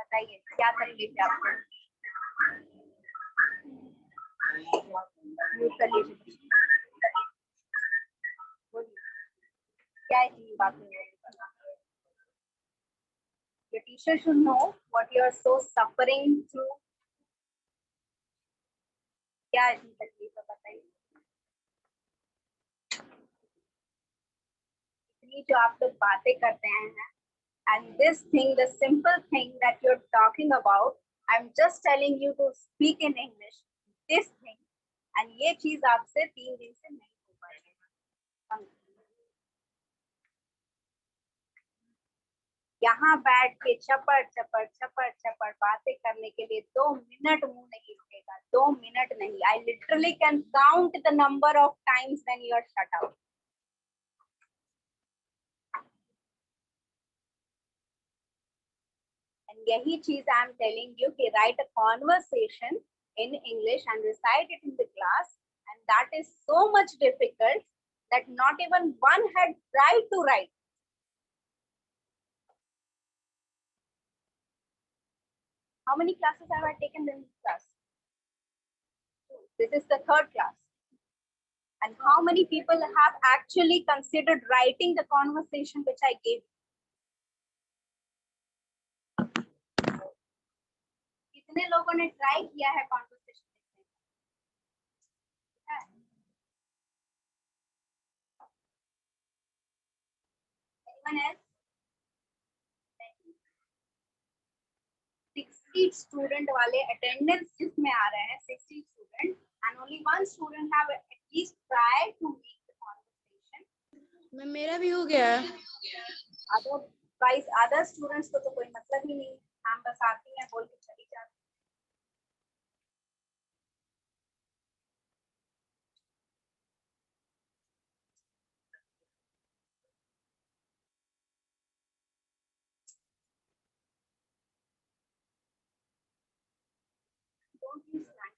बताइए क्या करेंगे, क्या म्यूट कर लीजिए। क्या है बात नहीं? Your teacher should know what you are so suffering through. क्या है तकलीफ है बताइए। इतनी जो आप लोग बातें करते हैं, and this thing, the simple thing that you're talking about, I'm just telling you to speak in English. This thing, and ये चीज आपसे 3 दिन से नहीं हो पाएगी। यहाँ बैठ के चपड़ चपड़ चपड़ चपड़ बातें करने के लिए 2 मिनट मुंह नहीं रुकेगा, 2 मिनट नहीं। I literally can count the number of times when you are shut out. And यही चीज I am telling you कि write a conversation in English and recite it in the class, and that is so much difficult that not even one had tried to write. How many classes have I taken in this class? This is the 3rd class. And how many people have actually considered writing the conversation which I gave? कितने लोगों ने try किया है conversation लिखने का? Anyone else? 60 student वाले attendance जिसमें आ रहे हैं, 60 student, and only 1 student have at least tried to make the conversation. मैं मेरा भी हो गया। Otherwise other students को तो कोई मतलब ही नहीं, हम बस आती हैं बोल के चली जाती। Don't use slang.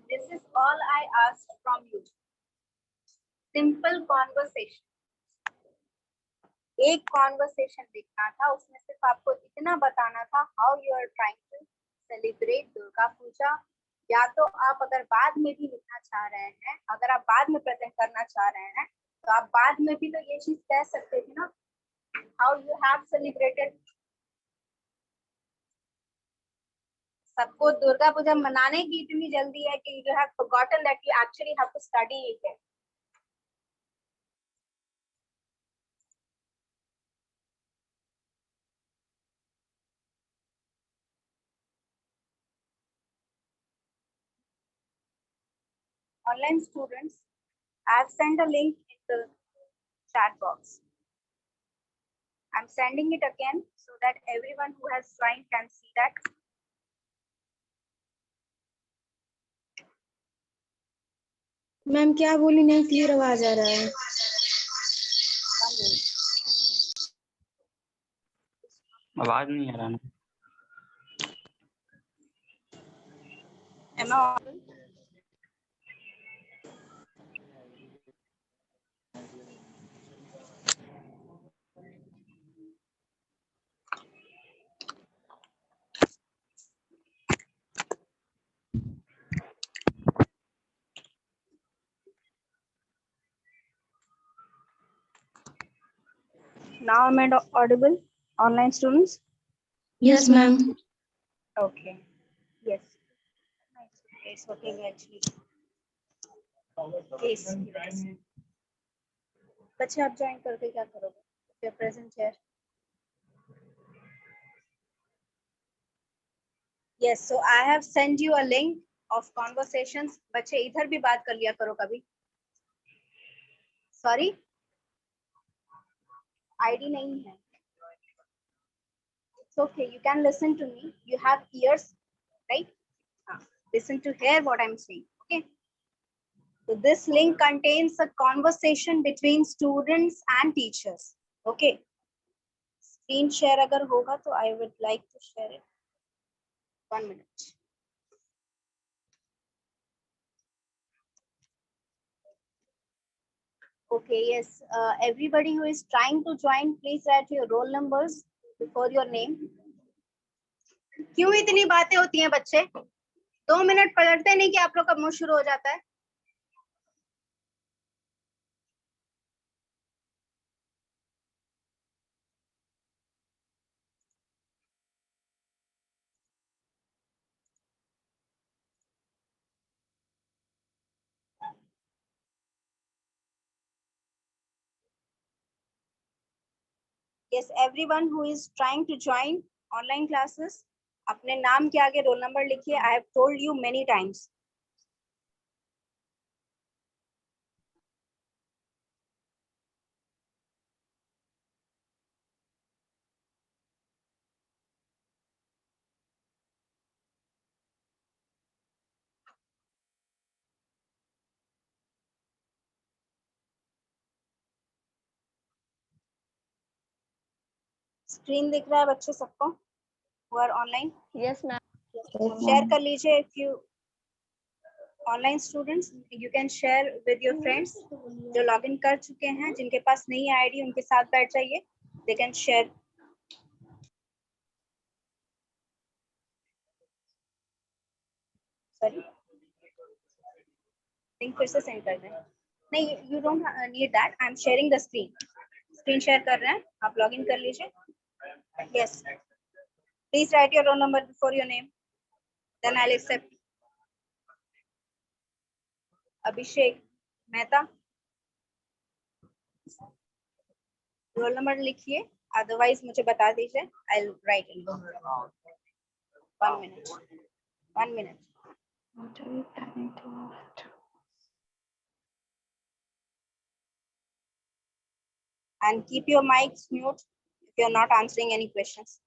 This is all I asked from you. Simple conversation. एक कॉन्वर्सेशन लिखना था, उसमें सिर्फ आपको इतना बताना था how you are trying to celebrate Durga Puja. या तो आप अगर बाद में भी लिखना चाह रहे हैं, अगर आप बाद में प्रेजेंट करना चाह रहे हैं, तो आप बाद में भी तो ये चीज कह सकते थे ना, how you have celebrated। सबको दुर्गा पूजा मनाने की इतनी जल्दी है कि you have forgotten that you actually have to study it. Online students, I have sent a link in the chat box. I'm sending it again so that everyone who has joined can see that. Ma'am क्या बोली, नहीं clear आवाज आ रहा है। आवाज नहीं आ रहा ना। Am I audible? Now am I audible, online students? Yes, ma'am. Okay. Yes. It's working actually. Yes. बच्चे आप ज्वाइन करके क्या करोगे? If you're present here. Yes. So I have sent you a link of conversations. बच्चे इधर भी बात कर लिया करो कभी। सॉरी, आईडी नहीं है. It's okay. You can listen to me. You have ears, right? Listen to hear what I'm saying. Okay. So this link contains a conversation between students and teachers. Okay. Screen share अगर होगा तो I would like to share it. 1 minute. Okay, yes. Everybody who is trying to join, please write your roll numbers before your name. क्यों इतनी बातें होती हैं बच्चे? 2 minute पलटते नहीं कि आप लोग का मुंह शुरू हो जाता है. Yes, everyone who is trying to join online classes, अपने नाम के आगे रोल नंबर लिखिए. I have told you many times. Screen दिख रहा है बच्चे सबको? Who are online? Yes, ma'am. Share कर लीजिए. If you online students, you can share with your friends जो लॉगिन कर चुके हैं. जिनके पास नहीं है आईडी उनके साथ बैठ जाइए. They can share. Sorry. Link फिर से सेंड कर दें. नहीं, you don't need that. I'm sharing the screen. Screen share कर रहे हैं. आप लॉगिन कर लीजिए. Yes. Please write your roll number before your name. Then I'll accept. Abhishek Mehta. Roll number लिखिए. अदरवाइज मुझे बता दीजिए. I'll write it. 1 minute. 1 minute. What are you planning to ask? And keep your mics mute if you're not answering any questions.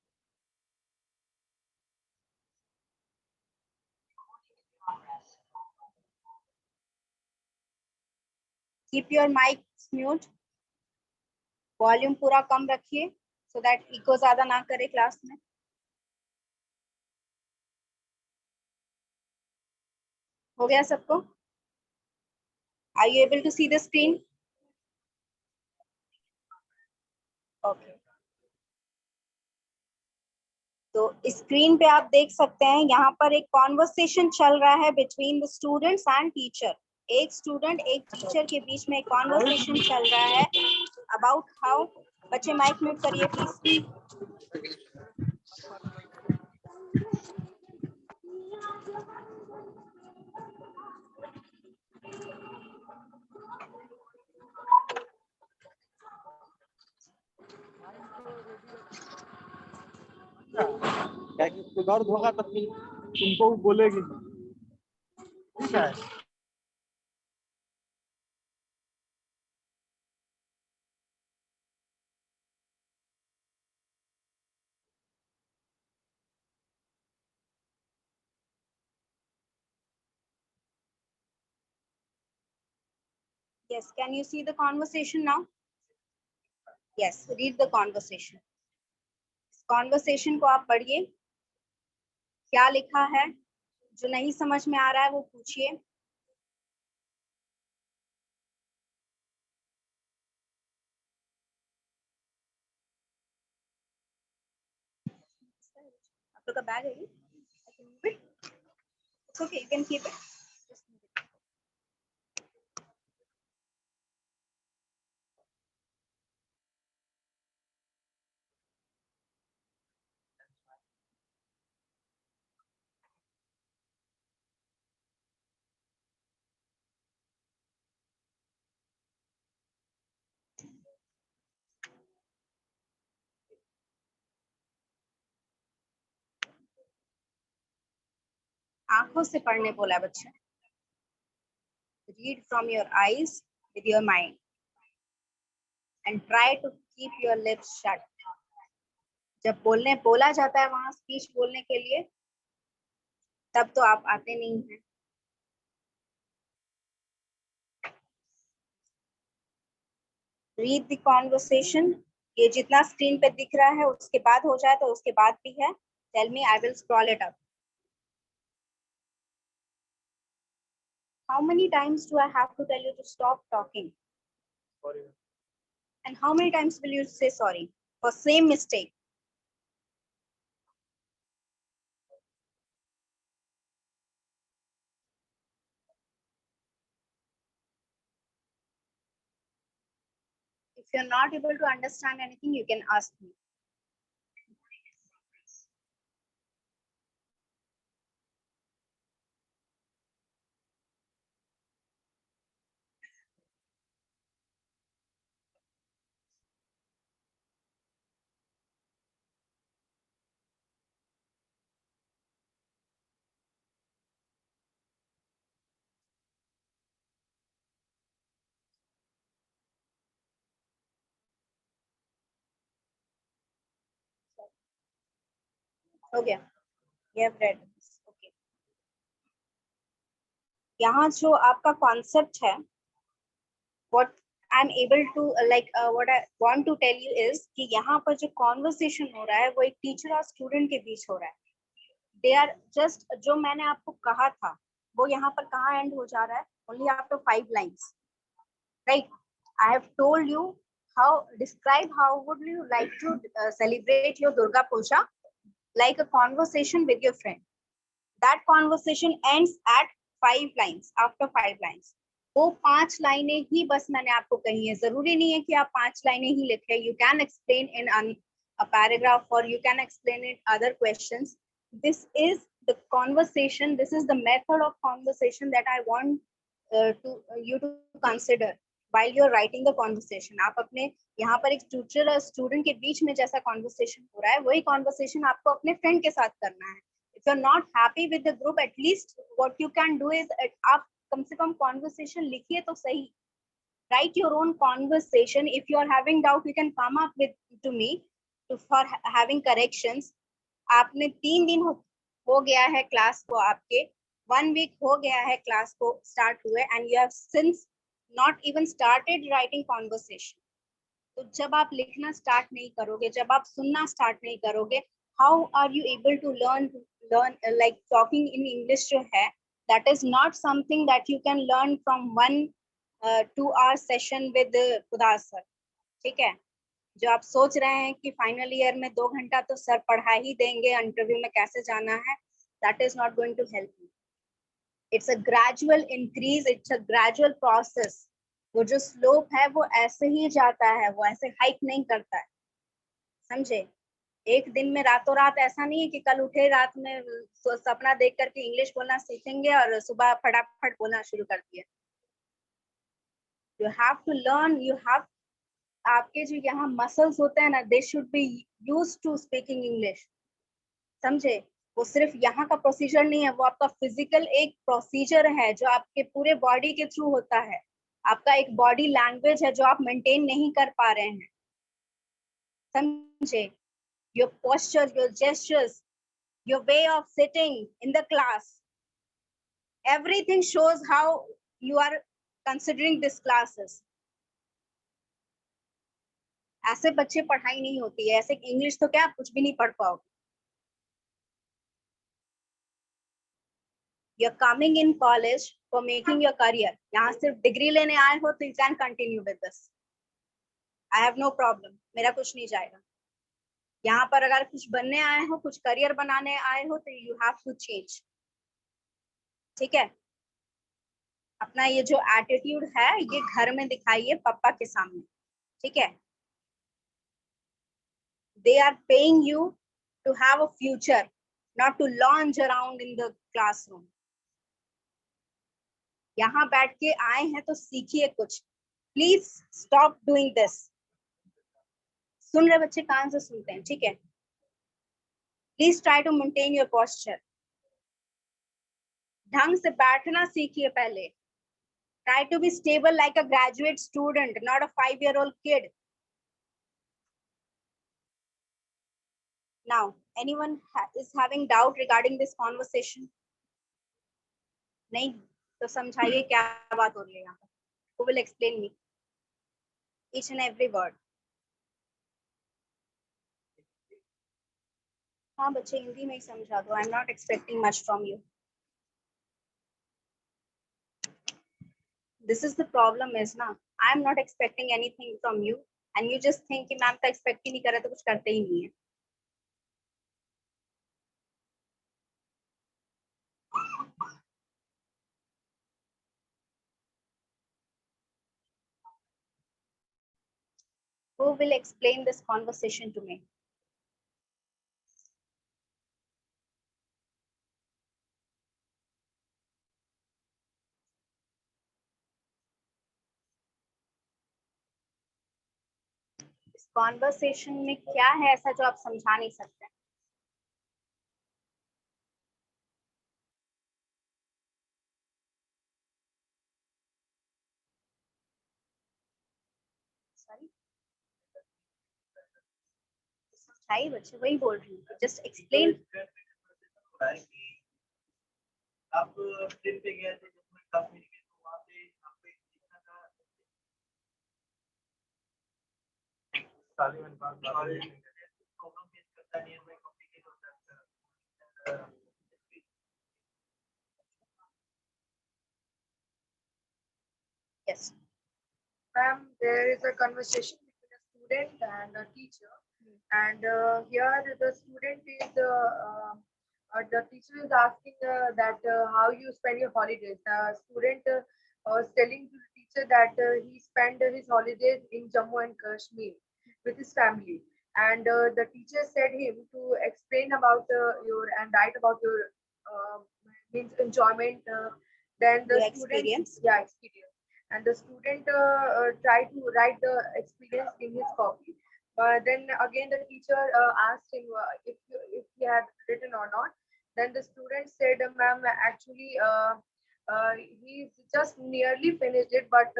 Keep your mics mute. Volume पूरा कम रखिए so that eco ज्यादा ना करे class में. हो गया सबको? Are you able to see the screen? Okay. तो स्क्रीन पे आप देख सकते हैं यहाँ पर एक कॉन्वर्सेशन चल रहा है between the students and teacher. एक स्टूडेंट एक टीचर के बीच में कॉन्वर्सेशन चल रहा है अबाउट हाउ. बच्चे माइक म्यूट करिए प्लीज. क्या कि उसको दर्द होगा तो फिर तुमको बोलेगी. ठीक है. Yes, can you see the conversation now? Yes, read the conversation. Conversation को आप पढ़िए. क्या लिखा है? जो नहीं समझ में आ रहा है वो पूछिए. आप लोग का बैग है ये? It's okay, you can keep it. आंखों से पढ़ने बोला बच्चे. Read from your eyes with your mind. and try to keep your lips shut. जब बोला जाता है वहां स्पीच बोलने के लिए, तब तो आप आते नहीं हैं। Read the conversation. ये जितना स्क्रीन पे दिख रहा है उसके बाद हो जाए तो उसके बाद भी है। Tell me, I will scroll it up. How many times do I have to tell you to stop talking? Sorry. And how many times will you say sorry for same mistake? If you're not able to understand anything, you can ask me. हो गया? You have read this. Okay. यहाँ जो आपका concept है, what I'm able to what I want to tell you is कि यहाँ पर जो conversation हो रहा है वो एक teacher और student के बीच हो रहा है. They are just जो मैंने आपको कहा था वो यहाँ पर कहाँ end हो जा रहा है? Only after 5 lines, right? I have told you describe how would you like to celebrate your Durga Puja like a conversation with your friend. That conversation ends at 5 lines. After 5 lines, वो 5 लाइनें ही बस मैंने आपको कही है. जरूरी नहीं है कि आप 5 लाइनें ही लिखें. You can explain in a paragraph or you can explain in other questions. This is the conversation. This is the method of conversation that I want you to consider while you're writing the conversation. आप अपने यहाँ पर एक teacher और student के बीच में जैसा conversation हो रहा है वही conversation आपको अपने friend के साथ करना है. If you're not happy with the group, at least what you can do is आप कम से कम conversation लिखिए तो सही. Write your own conversation. If you are having doubt, you can come up with to me for having corrections. आपने 3 दिन हो गया है क्लास को, आपके 1 week हो गया है क्लास को start हुए, and you have since not even started writing conversation. तो जब आप लिखना स्टार्ट नहीं करोगे, जब आप सुनना स्टार्ट नहीं करोगे, how are you able to learn like talking in English जो है, that is not something that you can learn from 1-2 hour session with Udas sir. ठीक है? जो आप सोच रहे हैं कि फाइनल ईयर में 2 घंटा तो सर पढ़ा ही देंगे, इंटरव्यू में कैसे जाना है, that is not going to help you. It's a gradual increase, it's a gradual process. वो जो स्लोप है वो ऐसे ही जाता है, वो ऐसे हाइक नहीं करता है. समझे? एक दिन में रातों रात ऐसा नहीं है कि कल उठे रात में सपना देख करके इंग्लिश बोलना सीखेंगे और सुबह फटाफट बोलना शुरू कर दिया. You have to learn, you have आपके जो यहाँ मसल्स होते हैं ना, they should be used to speaking English. समझे? वो सिर्फ यहाँ का प्रोसीजर नहीं है, वो आपका फिजिकल एक प्रोसीजर है जो आपके पूरे बॉडी के थ्रू होता है. आपका एक बॉडी लैंग्वेज है जो आप मेंटेन नहीं कर पा रहे हैं. समझे? Your posture, your gestures, your way of sitting in the class, everything shows how you are considering these classes. ऐसे बच्चे पढ़ाई नहीं होती है, ऐसे इंग्लिश तो क्या आप कुछ भी नहीं पढ़ पाओगे. You're coming in college for making your career. यहाँ सिर्फ डिग्री लेने आए हो तो you can continue with this. I have no problem. मेरा कुछ नहीं जाएगा. यहाँ पर अगर कुछ बनने आए हो, कुछ करियर बनाने आए हो तो you have to change. ठीक है? अपना ये जो एटीट्यूड है ये घर में दिखाइए पापा के सामने. ठीक है? They are paying you to have a future, not to lounge around in the classroom. यहाँ बैठ के आए हैं तो सीखिए कुछ. Please stop doing this. सुन रहे बच्चे कान से सुनते हैं. ठीक है? Please try to maintain your posture. ढंग से बैठना सीखिए पहले. Try to be stable like a graduate student, not a 5-year-old kid. Now, anyone is having doubt regarding this conversation? नहीं, तो समझाइए क्या बात हो रही है यहाँ पर. Who will explain me each and every word? हाँ बच्चे हिंदी में ही समझा दो. I'm not expecting much from you. This is the problem is ना, I'm not expecting anything from you and you just think कि मैम तो expect ही नहीं कर रहे तो कुछ करते ही नहीं है. Who will explain this conversation to me? इस कॉन्वर्सेशन में क्या है ऐसा जो आप समझा नहीं सकते? सॉरी, समझाइए बच्चे, वही बोल रही हूँ. Just explain. आप ट्रिप पे गए थे जिसमें काफी गए तो वहाँ पे आपको एक दिखा था तालिबान बात प्रॉब्लम फेस करता नहीं है मैं कॉम्प्लिकेट हो जाता है. Yes. Ma'am, there is a conversation between a student and a teacher, and here the student is the teacher is asking that how you spend your holidays. The student was telling to the teacher that he spent his holidays in Jammu and Kashmir with his family, and the teacher said him to explain about your and write about your means enjoyment. Then the Your student, experience. yeah, experience. And the student tried to write the experience in his copy. Then again, the teacher asked him if he had written or not. Then the student said, "Ma'am, actually, he's just nearly finished it, but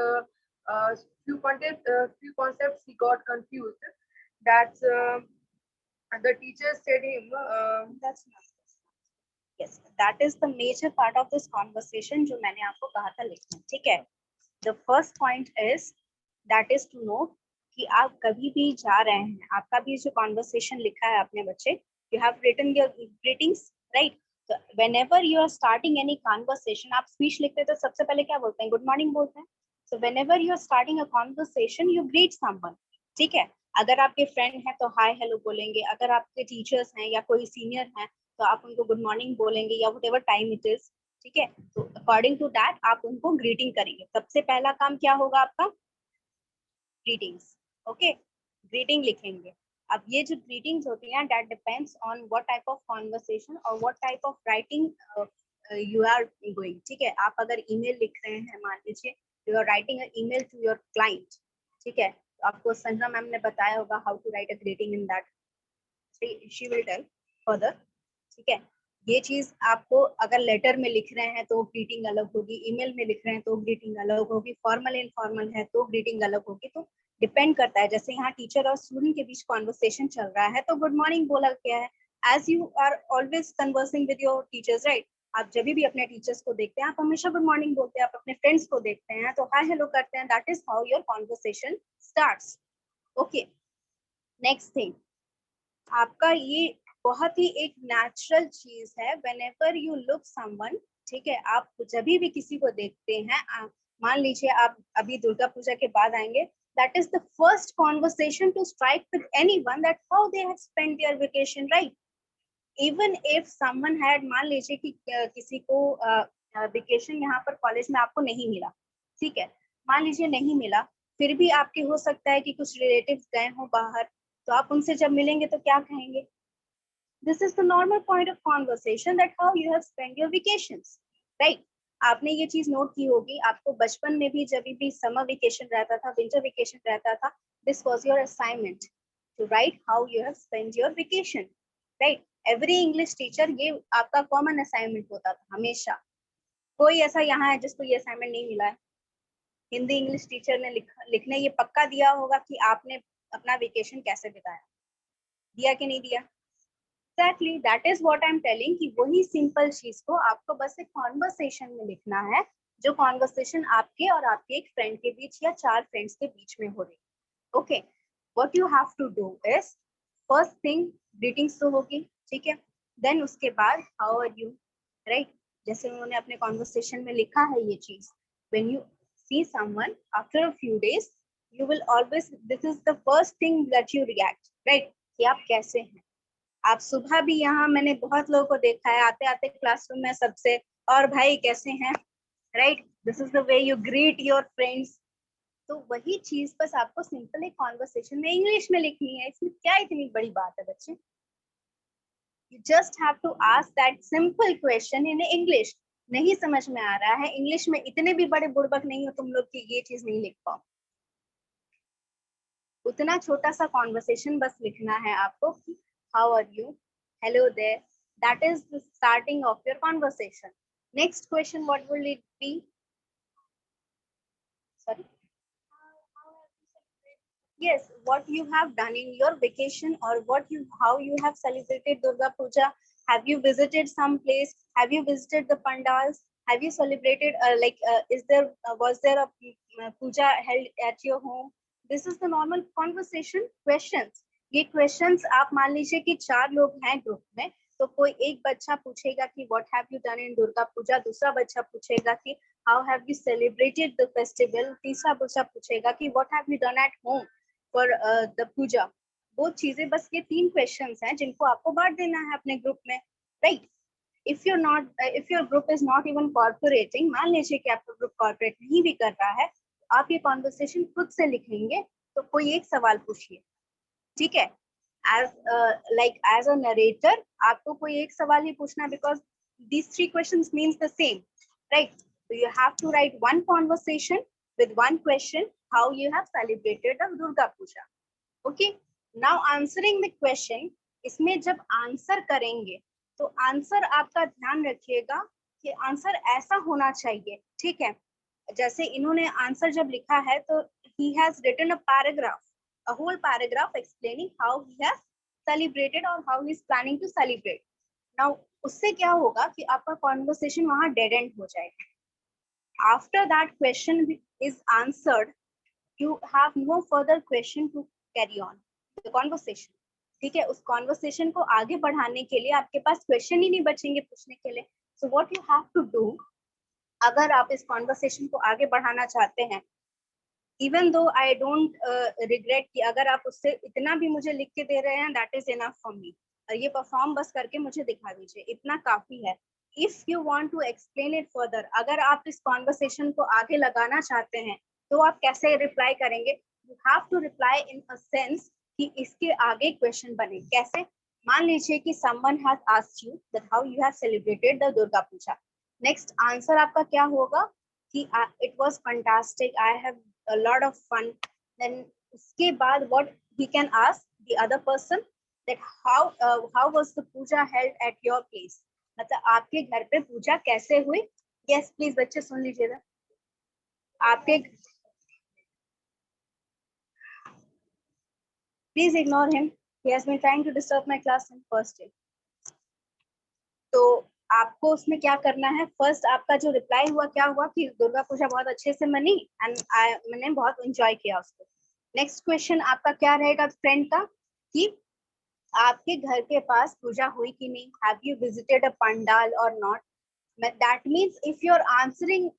few concepts he got confused. That's the teacher said him. That's not. Yes, that is the major part of this conversation जो मैंने आपको कहा था लिखना. ठीक है. The first point is that is to know कि आप कभी भी जा रहे हैं, आपका भी जो conversation लिखा है अपने बच्चे, you have written your greetings, right? So whenever you are starting any conversation, आप speech लिखते हैं तो सबसे पहले क्या बोलते हैं? Good morning बोलते हैं. So whenever you are starting a conversation, you greet someone. ठीक है. अगर आपके friend हैं तो hi hello बोलेंगे. अगर आपके teachers हैं या कोई senior हैं तो आप उनको good morning बोलेंगे या whatever time it is. ठीक है. तो अकॉर्डिंग टू दैट आप उनको ग्रीटिंग करेंगे. सबसे पहला काम क्या होगा आपका? ग्रीटिंग्स. ओके, ग्रीटिंग लिखेंगे. अब ये जो ग्रीटिंग्स होती हैं that depends on what type of conversation और what type of writing you are going. ठीक है. आप अगर ईमेल लिख रहे हैं, मान लीजिए you are writing a email to your client. ठीक है. तो आपको संजना मैम ने बताया होगा how to write a greeting in that. She will tell further. ठीक है. ये चीज आपको अगर लेटर में लिख रहे हैं तो ग्रीटिंग अलग होगी, ईमेल में लिख रहे हैं तो ग्रीटिंग अलग होगी, फॉर्मल इनफॉर्मल है तो ग्रीटिंग अलग होगी. तो डिपेंड करता है. जैसे यहाँ टीचर और स्टूडेंट के बीच कॉन्वर्सेशन चल रहा है तो गुड मॉर्निंग बोला गया है. As you are always conversing with your teachers, right? आप जब भी अपने टीचर्स को देखते हैं आप हमेशा गुड मॉर्निंग बोलते हैं. आप अपने फ्रेंड्स को देखते हैं तो हाय हेलो करते हैं. That is how your conversation starts. Okay. Next thing, आपका ये बहुत ही एक नेचुरल चीज है. व्हेनेवर यू लुक समवन, ठीक है, आप जब भी किसी को देखते हैं, मान लीजिए आप अभी दुर्गा पूजा के बाद आएंगे, that is the first conversation to strike with anyone that how they have spent their vacation, right? Even if someone had, मान लीजिए कि किसी को वेकेशन यहाँ पर कॉलेज में आपको नहीं मिला. ठीक है, मान लीजिए नहीं मिला, फिर भी आपके हो सकता है कि कुछ रिलेटिव्स गए हो बाहर, तो आप उनसे जब मिलेंगे तो क्या कहेंगे? This is the normal point of conversation that how you have spent your vacations, right? आपने ये चीज नोट की होगी. आपको बचपन में भी जब भी समर वेकेशन रहता था, विंटर वेकेशन रहता था, this was your assignment to write how you have spent your vacation, right? Every English teacher ये आपका common assignment होता था हमेशा. कोई ऐसा यहाँ है जिसको ये assignment नहीं मिला है? हिंदी इंग्लिश टीचर ने लिखने ये पक्का दिया होगा कि आपने अपना वेकेशन कैसे बिताया. दिया कि नहीं दिया? Exactly that is what I am telling कि वही सिंपल चीज को आपको बस एक कॉन्वर्सेशन में लिखना है, जो कॉन्वर्सेशन आपके और आपके एक फ्रेंड के बीच या 4 फ्रेंड्स के बीच में हो रही है। Okay, what you have to do is first thing greetings तो होगी, ठीक है, देन उसके बाद हाउ आर यू, राइट, जैसे उन्होंने अपने कॉन्वर्सेशन में लिखा है ये चीज, when you see someone after a few days you will always, this is the first thing that you react, right, कि आप कैसे हैं। आप सुबह भी यहाँ मैंने बहुत लोगों को देखा है आते आते क्लासरूम में सबसे, और भाई कैसे हैं, right, this is the way you greet your friends. तो वही चीज बस आपको सिंपल एक कॉन्वर्सेशन में इंग्लिश में लिखनी है, इसमें क्या इतनी बड़ी बात है बच्चे। You just have to ask that simple question in English. नहीं समझ में आ रहा है इंग्लिश में, इतने भी बड़े बुड़बक नहीं हो तुम लोग कि ये चीज नहीं लिख पाओ। उतना छोटा सा कॉन्वर्सेशन बस लिखना है आपको कि how are you, hello there, that is the starting of your conversation. Next question what will it be, sorry, yes, what you have done in your vacation or how you have celebrated Durga Puja. Have you visited some place, have you visited the pandals, have you celebrated was there a puja held at your home? This is the normal conversation questions. ये questions आप मान लीजिए कि 4 लोग हैं group में, तो कोई एक बच्चा पूछेगा कि what have you done in Durga Puja, दूसरा बच्चा पूछेगा कि how have you celebrated the festival, तीसरा बच्चा पूछेगा कि what have you done at home for the puja। वो चीजें बस ये 3 questions हैं जिनको आपको बांट देना है अपने ग्रुप में, right. if your group is not even cooperating, मान लीजिए कि आपका ग्रुप कॉर्पोरेट नहीं भी कर रहा है, आप ये कॉन्वर्सेशन खुद से लिखेंगे, तो कोई एक सवाल पूछिए, ठीक है, as a narrator आपको कोई एक सवाल ही पूछना है, because these 3 questions means the same, right? So you have to write one conversation with one question, how you have celebrated the Durga Puja. Okay, now answering the question, इसमें जब answer करेंगे तो आंसर आपका ध्यान रखिएगा कि answer ऐसा होना चाहिए, ठीक है। जैसे इन्होंने आंसर जब लिखा है तो he has written a paragraph, a whole paragraph explaining how he has celebrated or how he is planning to celebrate. Now उससे क्या होगा कि आपका कॉन्वर्सेशन वहां डेड एंड हो जाएगा। After that question is answered, you have no further question to carry on the conversation, ठीक है। उस कॉन्वर्सेशन को आगे बढ़ाने के लिए आपके पास क्वेश्चन ही नहीं बचेंगे पूछने के लिए। So what you have to do, अगर आप इस कॉन्वर्सेशन को आगे बढ़ाना चाहते हैं, even though I don't regret कि अगर आप उससे इतना भी मुझे लिख के दे रहे हैं, that is enough for me, और ये परफॉर्म बस करके मुझे दिखा दीजिए, इतना काफी है। If you want to explain it further, अगर आप इस कॉन्वर्सेशन को आगे लगाना चाहते हैं तो आप कैसे रिप्लाई करेंगे, you have to reply in a sense कि इसके आगे क्वेश्चन बने। कैसे, मान लीजिए कि someone has asked you that how you have celebrated the Durga Puja, next answer आपका क्या होगा कि it was fantastic, I have a lot of fun। then उसके बाद what he can ask the other person that how was the puja held at your place, मतलब आपके घर पे पूजा कैसे हुई। yes please बच्चे सुन लीजिएगा, आपके please ignore him, he has been trying to disturb my class in first day। तो आपको उसमें क्या करना है, फर्स्ट आपका जो रिप्लाई हुआ क्या हुआ कि दुर्गा पूजा बहुत अच्छे से मनी एंड मैंने बहुत एंजॉय किया उसको। नेक्स्ट क्वेश्चन आपका क्या रहेगा फ्रेंड का कि आपके घर के पास पूजा हुई कि नहीं, have you visited a pandal और not. That means if you are answering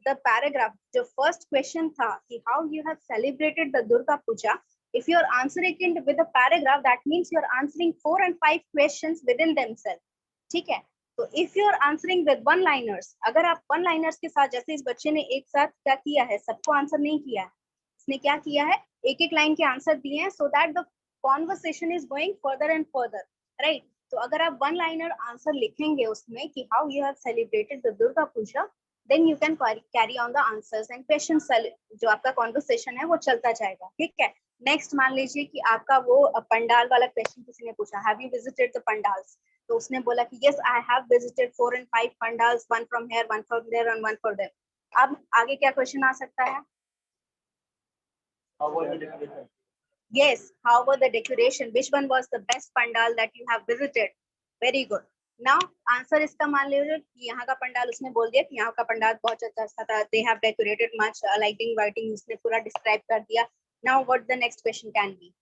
the paragraph, जो फर्स्ट क्वेश्चन था कि how you have celebrated the Durga Puja, if you are answering it with a paragraph, that means you are answering 4 and 5 questions within themselves, ठीक है। तो if you are answering with one liners, अगर आप one liners के साथ, जैसे इस बच्चे ने एक साथ क्या किया है, सबको आंसर नहीं किया है, इसने क्या किया है एक एक लाइन के आंसर दिए हैं, so that the conversation is going further and further, right. तो अगर आप वन लाइनर आंसर लिखेंगे उसमें कि how you have celebrated the Durga Puja, then you can carry on the answers and questions, जो आपका कॉन्वर्सेशन है वो चलता जाएगा, ठीक है। नेक्स्ट मान लीजिए कि आपका वो पंडाल वाला क्वेश्चन किसी ने पूछा, have you visited the pandals, तो उसने बोला कि yes I have visited 4 and 5 pandals, one from here, one from there and one for there. अब आगे क्या क्वेश्चन आ सकता है, yes, how was the decoration, which one was the best pandal that you have visited, very good. Now answer इसका मान लीजिए कि यहाँ का पंडाल उसने बोल दिया कि यहाँ का पंडाल बहुत अच्छा था. They have decorated much, lighting वाइटिंग उसने पूरा डिस्क्राइब कर दिया. Now what the next question can be?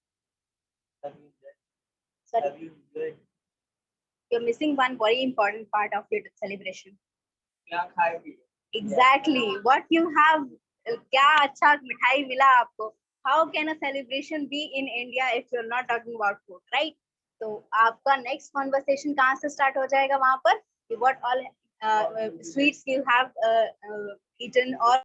Sorry, you're missing one very important part of your celebration. Exactly. What you have, क्या अच्छा मिठाई मिला आपको? How can a celebration be in India if you're not talking about food, right? तो आपका next conversation कहाँ से start हो जाएगा वहाँ पर? What all sweets you have eaten or